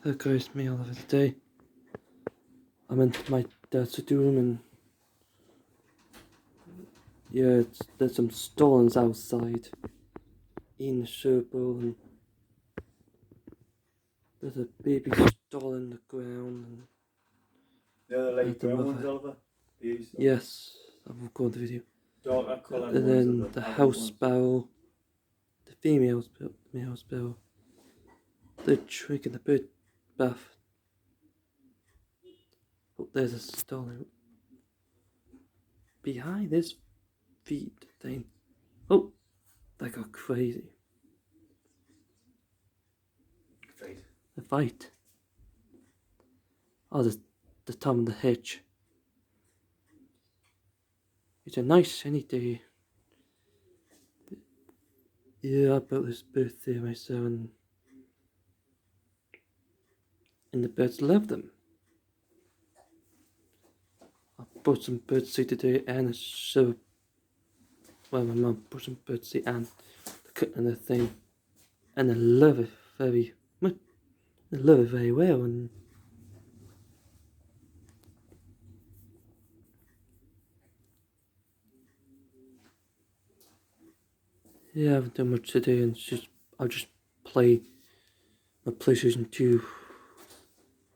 That guy's meal of the day. I'm in my dad's room and yeah, there's some Starlings outside in the circle and there's a baby stall in the ground and the light brown ones, Oliver? yes, I'll go on the video. Darker colour And then the house sparrow, the female male sparrow, the twig and the bird bath. Oh, there's a starling behind this feed thing. Oh, that got crazy. The fight. Oh, the Tom and the Hitch. It's a nice sunny day. Yeah, I built this birthday myself and the birds love them. I bought some birdseed today and a show. Well, my mum bought some birdseed and the cut and the thing. And I love it very much. I love it very well and yeah, I haven't done much today and I'll just play my PlayStation 2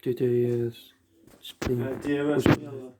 today. Just playing.